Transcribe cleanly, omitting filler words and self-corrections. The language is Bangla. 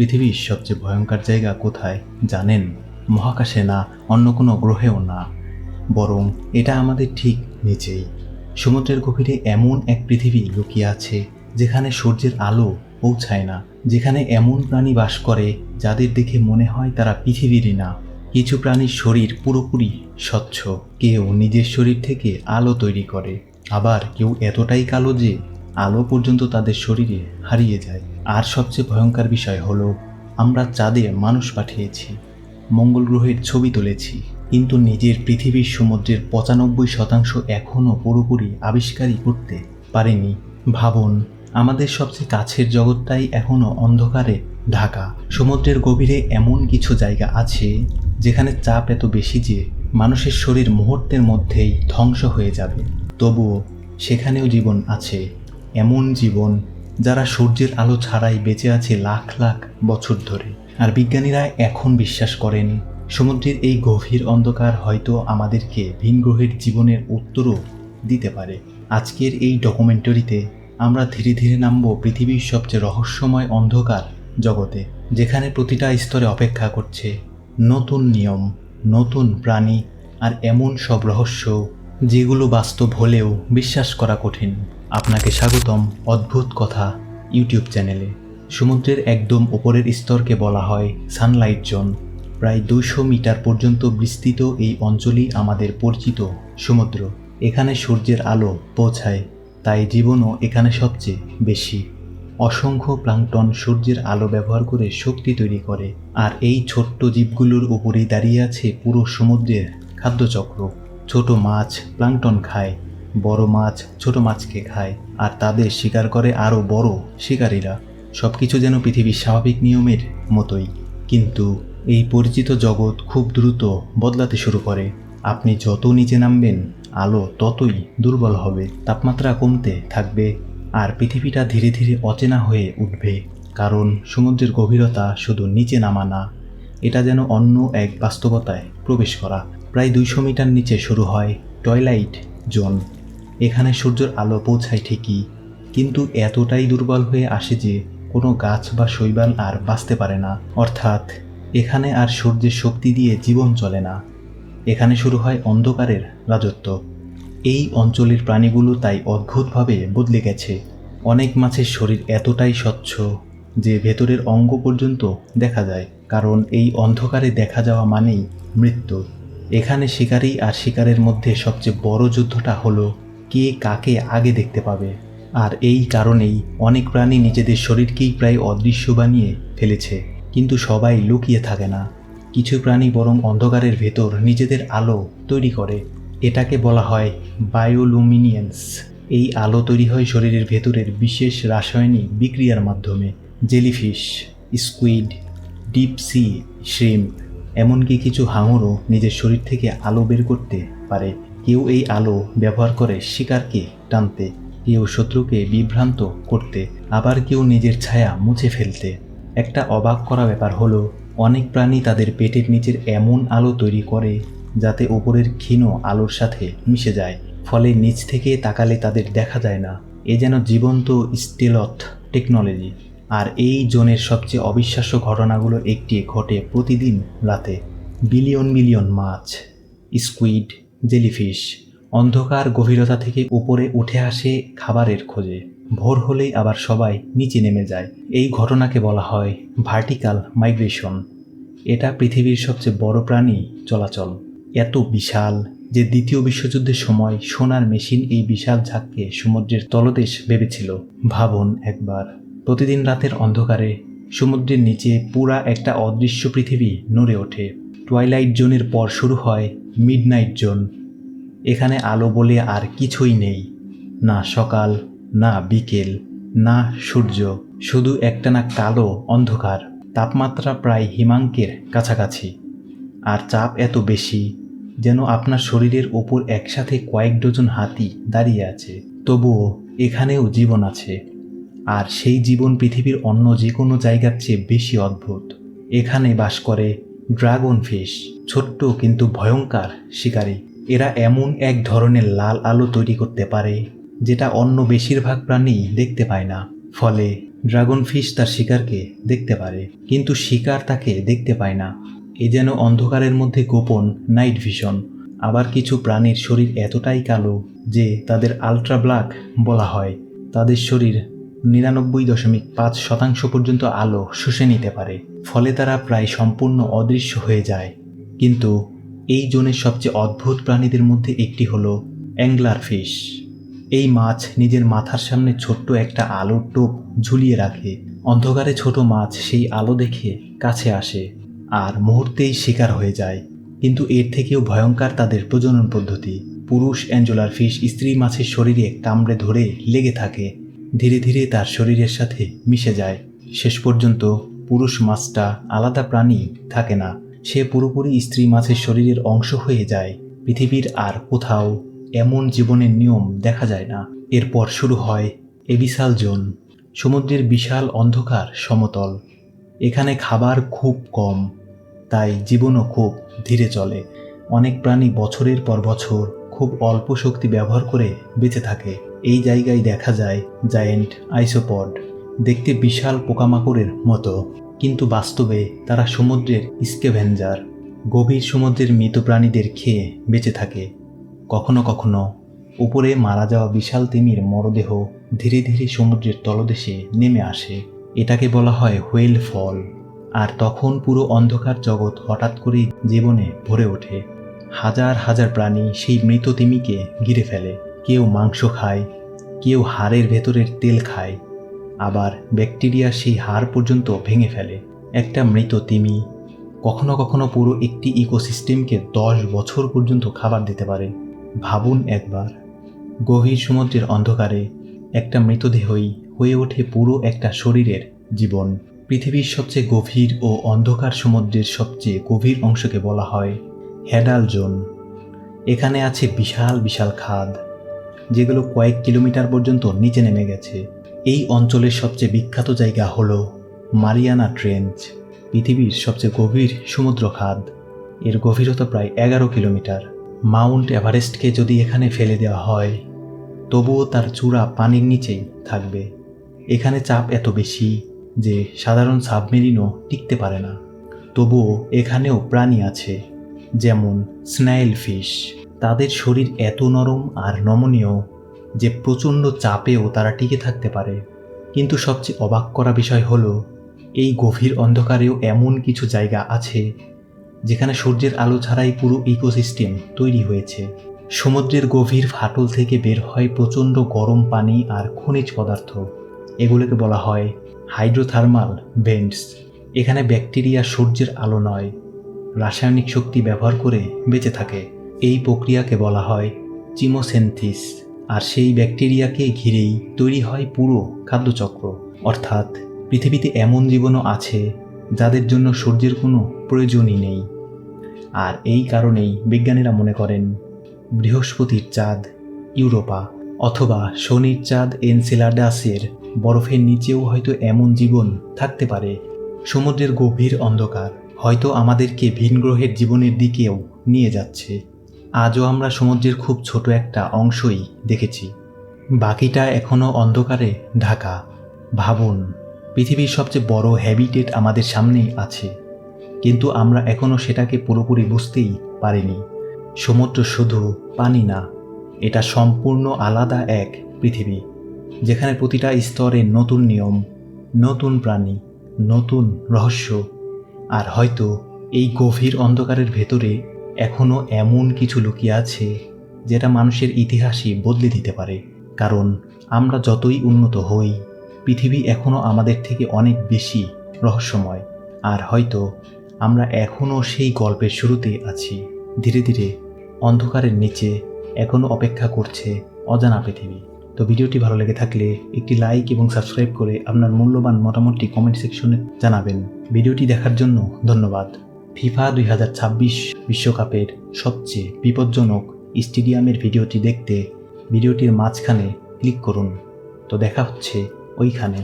পৃথিবীর সবচেয়ে ভয়ঙ্কর জায়গা কোথায় জানেন? মহাকাশে না, অন্য কোনো গ্রহেও না, বরং এটা আমাদের ঠিক নিচেই। সমুদ্রের গভীরে এমন এক পৃথিবী লুকিয়ে আছে যেখানে সূর্যের আলো পৌঁছায় না, যেখানে এমন প্রাণী বাস করে যাদের দেখে মনে হয় তারা পৃথিবীরই না। কিছু প্রাণীর শরীর পুরোপুরি স্বচ্ছ, কেউ নিজের শরীর থেকে আলো তৈরি করে, আবার কেউ এতটাই কালো যে আলো পর্যন্ত তাদের শরীরে হারিয়ে যায়। আর সবচেয়ে ভয়ঙ্কর বিষয় হলো, আমরা চাঁদে মানুষ পাঠিয়েছি, মঙ্গল গ্রহের ছবি তুলেছি, কিন্তু নিজের পৃথিবীর সমুদ্রের 95% এখনও পুরোপুরি আবিষ্কারই করতে পারেনি। ভাবুন, আমাদের সবচেয়ে কাছের জগৎটাই এখনও অন্ধকারে ঢাকা। সমুদ্রের গভীরে এমন কিছু জায়গা আছে যেখানে চাপ এত বেশি যে মানুষের শরীর মুহূর্তের মধ্যেই ধ্বংস হয়ে যাবে। তবুও সেখানেও জীবন আছে, এমন জীবন যারা সূর্যের আলো ছাড়াই বেঁচে আছে লাখ লাখ বছর ধরে। আর বিজ্ঞানীরা এখন বিশ্বাস করেন সমুদ্রের এই গভীর অন্ধকার হয়তো আমাদেরকে ভিন গ্রহের জীবনের উত্তরও দিতে পারে। আজকের এই ডকুমেন্টারিতে আমরা ধীরে ধীরে নামব পৃথিবীর সবচেয়ে রহস্যময় অন্ধকার জগতে, যেখানে প্রতিটা স্তরে অপেক্ষা করছে নতুন নিয়ম, নতুন প্রাণী আর এমন সব রহস্য যেগুলো বাস্তব হলেও বিশ্বাস করা কঠিন। আপনাকে স্বাগতম অদ্ভুত কথা ইউটিউব চ্যানেলে। সমুদ্রের একদম উপরের স্তরকে বলা হয় সানলাইট জোন। প্রায় 200 মিটার পর্যন্ত বিস্তৃত এই অঞ্চলই আমাদের পরিচিত সমুদ্র। এখানে সূর্যের আলো পৌঁছায়, তাই জীবনও এখানে সবচেয়ে বেশি। অসংখ্য প্লাঙ্কটন সূর্যের আলো ব্যবহার করে শক্তি তৈরি করে, আর এই ছোট্ট জীবগুলোর উপরেই দাঁড়িয়ে আছে পুরো সমুদ্রের খাদ্যচক্র। ছোট মাছ প্লাঙ্কটন খায়, বড় মাছ ছোট মাছকে খায়, আর তাদের শিকার করে আরও বড় শিকারীরা। সবকিছু যেন পৃথিবীর স্বাভাবিক নিয়মের মতোই। কিন্তু এই পরিচিত জগৎ খুব দ্রুত বদলাতে শুরু করে। আপনি যত নিচে নামবেন আলো ততই দুর্বল হবে, তাপমাত্রা কমতে থাকবে, আর পৃথিবীটা ধীরে ধীরে অচেনা হয়ে উঠবে। কারণ সমুদ্রের গভীরতা শুধু নিচে নামা না, এটা যেন অন্য এক বাস্তবতায় প্রবেশ করা। প্রায় 200 মিটার নিচে শুরু হয় টয়লাইট জোন। এখানে সূর্যের আলো পৌঁছায় ঠিকই, কিন্তু এতটাই দুর্বল হয়ে আসে যে কোনো গাছ বা শৈবাল আর বাঁচতে পারে না। অর্থাৎ এখানে আর সূর্যের শক্তি দিয়ে জীবন চলে না। এখানে শুরু হয় অন্ধকারের রাজত্ব। এই অঞ্চলের প্রাণীগুলো তাই অদ্ভুতভাবে বদলে গেছে। অনেক মাছের শরীর এতটাই স্বচ্ছ যে ভেতরের অঙ্গ পর্যন্ত দেখা যায়, কারণ এই অন্ধকারে দেখা যাওয়া মানেই মৃত্যু। এখানে শিকারী আর শিকারের মধ্যে সবচেয়ে বড় যুদ্ধটা হলো কে কাকে আগে দেখতে পাবে। আর এই কারণেই অনেক প্রাণী নিজেদের শরীরকেই প্রায় অদৃশ্য বানিয়ে ফেলেছে। কিন্তু সবাই লুকিয়ে থাকে না, কিছু প্রাণী বরং অন্ধকারের ভেতর নিজেদের আলো তৈরি করে। এটাকে বলা হয় বায়োলুমিনেন্স। এই আলো তৈরি হয় শরীরের ভেতরের বিশেষ রাসায়নিক বিক্রিয়ার মাধ্যমে। Jellyfish, squid, deep sea shrimp, এমনকি কিছু হাঙরও নিজের শরীর থেকে আলো বের করতে পারে। কেউ এই আলো ব্যবহার করে শিকারকে টানতে, কেউ শত্রুকে বিভ্রান্ত করতে, আবার কেউ নিজের ছায়া মুছে ফেলতে। একটা অবাক করা ব্যাপার হলো, অনেক প্রাণী তাদের পেটের নিচের এমন আলো তৈরি করে যাতে উপরের ক্ষীণ আলোর সাথে মিশে যায়, ফলে নিচ থেকে তাকালে তাদের দেখা যায় না। এ যেন জীবন্ত স্টেলথ টেকনোলজি। আর এই জোনের সবচেয়ে অবিশ্বাস্য ঘটনাগুলো একটি ঘটে প্রতিদিন রাতে। বিলিয়ন বিলিয়ন মাছ, স্কুইড, জেলিফিশ অন্ধকার গভীরতা থেকে উপরে উঠে আসে খাবারের খোঁজে। ভোর হলেই আবার সবাই নিচে নেমে যায়। এই ঘটনাকে বলা হয় ভার্টিক্যাল মাইগ্রেশন। এটা পৃথিবীর সবচেয়ে বড় প্রাণী চলাচল। এত বিশাল যে দ্বিতীয় বিশ্বযুদ্ধের সময় সোনার মেশিন এই বিশাল ঝাঁককে সমুদ্রের তলদেশ ভেবেছিল। ভাবুন একবার, প্রতিদিন রাতের অন্ধকারে সমুদ্রের নিচে পুরা একটা অদৃশ্য পৃথিবী নড়ে ওঠে। টুয়াইলাইট জোনের পর শুরু হয় মিডনাইট জোন। এখানে আলো বলে আর কিছুই নেই, না সকাল, না বিকেল, না সূর্য, শুধু একটানা কালো অন্ধকার। তাপমাত্রা প্রায় হিমাঙ্কের কাছাকাছি, আর চাপ এত বেশি যেন আপনার শরীরের ওপর একসাথে কয়েক ডজন হাতি দাঁড়িয়ে আছে। তবুও এখানেও জীবন আছে, আর সেই জীবন পৃথিবীর অন্য যে কোনো জায়গার চেয়ে বেশি অদ্ভুত। এখানে বাস করে ড্রাগন ফিশ, ছোট্ট কিন্তু ভয়ঙ্কর শিকারী। এরা এমন এক ধরনের লাল আলো তৈরি করতে পারে যেটা অন্য বেশিরভাগ প্রাণী দেখতে পায় না। ফলে ড্রাগন ফিশ তার শিকারকে দেখতে পারে, কিন্তু শিকার তাকে দেখতে পায় না। এ যেন অন্ধকারের মধ্যে গোপন নাইট ভিশন। আবার কিছু প্রাণীর শরীর এতটাই কালো যে তাদের আলট্রা ব্ল্যাক বলা হয়। তাদের শরীর 99.5% পর্যন্ত আলো শুষে নিতে পারে, ফলে তারা প্রায় সম্পূর্ণ অদৃশ্য হয়ে যায়। কিন্তু এই জোনের সবচেয়ে অদ্ভুত প্রাণীদের মধ্যে একটি হলো অ্যাংলার ফিশ। এই মাছ নিজের মাথার সামনে ছোট্ট একটা আলোর টোপ ঝুলিয়ে রাখে। অন্ধকারে ছোট মাছ সেই আলো দেখে কাছে আসে আর মুহূর্তেই শিকার হয়ে যায়। কিন্তু এর থেকেও ভয়ঙ্কর তাদের প্রজনন পদ্ধতি। পুরুষ অ্যাঞ্জেলার ফিশ স্ত্রী মাছের শরীরে কামড়ে ধরে লেগে থাকে, ধীরে ধীরে তার শরীরের সাথে মিশে যায়। শেষ পর্যন্ত পুরুষ মাছটা আলাদা প্রাণী থাকে না, সে পুরোপুরি স্ত্রী মাছের শরীরের অংশ হয়ে যায়। পৃথিবীর আর কোথাও এমন জীবনের নিয়ম দেখা যায় না। এরপর শুরু হয় এবিসাল জোন, সমুদ্রের বিশাল অন্ধকার সমতল। এখানে খাবার খুব কম, তাই জীবনও খুব ধীরে চলে। অনেক প্রাণী বছরের পর বছর খুব অল্প শক্তি ব্যবহার করে বেঁচে থাকে। এই জায়গায় দেখা যায় জায়েন্ট আইসোপড, দেখতে বিশাল পোকামাকড়ের মতো, কিন্তু বাস্তবে তারা সমুদ্রের স্কেভেঞ্জার। গভীর সমুদ্রের মৃত প্রাণীদের খেয়ে বেঁচে থাকে। কখনো কখনো উপরে মারা যাওয়া বিশাল তিমির মরদেহ ধীরে ধীরে সমুদ্রের তলদেশে নেমে আসে। এটাকে বলা হয় হোয়েল ফল। আর তখন পুরো অন্ধকার জগৎ হঠাৎ করেই জীবনে ভরে ওঠে। হাজার হাজার প্রাণী সেই মৃত তিমিকে ঘিরে ফেলে। কেউ মাংস খায়, কেউ হাড়ের ভেতরের তেল খায়, আবার ব্যাকটেরিয়া সেই হাড় পর্যন্ত ভেঙে ফেলে। একটা মৃত তিমি কখনো কখনো পুরো একটি ইকোসিস্টেমকে 10 বছর পর্যন্ত খাবার দিতে পারে। ভাবুন একবার, গভীর সমুদ্রের অন্ধকারে একটা মৃতদেহই হয়ে ওঠে পুরো একটা শরীরের জীবন। পৃথিবীর সবচেয়ে গভীর ও অন্ধকার সমুদ্রের সবচেয়ে গভীর অংশকে বলা হয় হ্যাডাল জোন। এখানে আছে বিশাল বিশাল খাদ, যেগুলো কয়েক কিলোমিটার পর্যন্ত নিচে নেমে গেছে। এই অঞ্চলের সবচেয়ে বিখ্যাত জায়গা হলো মারিয়ানা ট্রেঞ্চ, পৃথিবীর সবচেয়ে গভীর সমুদ্র খাদ। এর গভীরতা প্রায় 11 কিলোমিটার। মাউন্ট এভারেস্টকে যদি এখানে ফেলে দেওয়া হয়, তবুও তার চূড়া পানির নিচেই থাকবে। এখানে চাপ এত বেশি যে সাধারণ সাবমেরিনও টিকতে পারে না। তবুও এখানেও প্রাণী আছে, যেমন স্নাইল ফিশ। তাদের শরীর এত নরম আর নমনীয় যে প্রচণ্ড চাপেও তারা টিকে থাকতে পারে। কিন্তু সবচেয়ে অবাক করা বিষয় হলো, এই গভীর অন্ধকারেও এমন কিছু জায়গা আছে যেখানে সূর্যের আলো ছাড়াই পুরো ইকোসিস্টেম তৈরি হয়েছে। সমুদ্রের গভীর ফাটল থেকে বের হয় প্রচণ্ড গরম পানি আর খনিজ পদার্থ। এগুলোকে বলা হয় হাইড্রোথার্মাল ভেন্টস। এখানে ব্যাকটেরিয়া সূর্যের আলো নয়, রাসায়নিক শক্তি ব্যবহার করে বেঁচে থাকে। এই প্রক্রিয়াকে বলা হয় চিমোসেন্থিস। আর সেই ব্যাকটেরিয়াকে ঘিরেই তৈরি হয় পুরো খাদ্যচক্র। অর্থাৎ পৃথিবীতে এমন জীবনও আছে যাদের জন্য সূর্যের কোনো প্রয়োজনই নেই। আর এই কারণেই বিজ্ঞানীরা মনে করেন বৃহস্পতির চাঁদ ইউরোপা অথবা শনির চাঁদ এনসেলাডাসের বরফের নিচেও হয়তো এমন জীবন থাকতে পারে। সমুদ্রের গভীর অন্ধকার হয়তো আমাদেরকে ভিন গ্রহের জীবনের দিকেও নিয়ে যাচ্ছে। আজও আমরা সমুদ্রের খুব ছোট একটা অংশই দেখেছি, বাকিটা এখনও অন্ধকারে ঢাকা। ভাবুন, পৃথিবীর সবচেয়ে বড় হ্যাবিটেট আমাদের সামনেই আছে, কিন্তু আমরা এখনও সেটাকে পুরোপুরি বুঝতেই পারিনি। সমুদ্র শুধু পানি না, এটা সম্পূর্ণ আলাদা এক পৃথিবী, যেখানে প্রতিটা স্তরে নতুন নিয়ম, নতুন প্রাণী, নতুন রহস্য। আর হয়তো এই গভীর অন্ধকারের ভেতরে এখনও এমন কিছু লুকিয়ে আছে যেটা মানুষের ইতিহাসই বদলে দিতে পারে। কারণ আমরা যতই উন্নত হই, পৃথিবী এখনও আমাদের থেকে অনেক বেশি রহস্যময়। আর হয়তো আমরা এখনও সেই গল্পের শুরুতে আছি। ধীরে ধীরে অন্ধকারের নিচে এখনও অপেক্ষা করছে অজানা পৃথিবী। তো ভিডিওটি ভালো লেগে থাকলে একটি লাইক এবং সাবস্ক্রাইব করে আপনার মূল্যবান মতামতটি কমেন্ট সেকশনে জানাবেন। ভিডিওটি দেখার জন্য ধন্যবাদ। ফিফা 2026 বিশ্বকাপের সবচেয়ে বিপজ্জনক স্টেডিয়ামের ভিডিওটি দেখতে ভিডিওটির মাঝখানে ক্লিক করুন। তো দেখা হচ্ছে ওইখানে।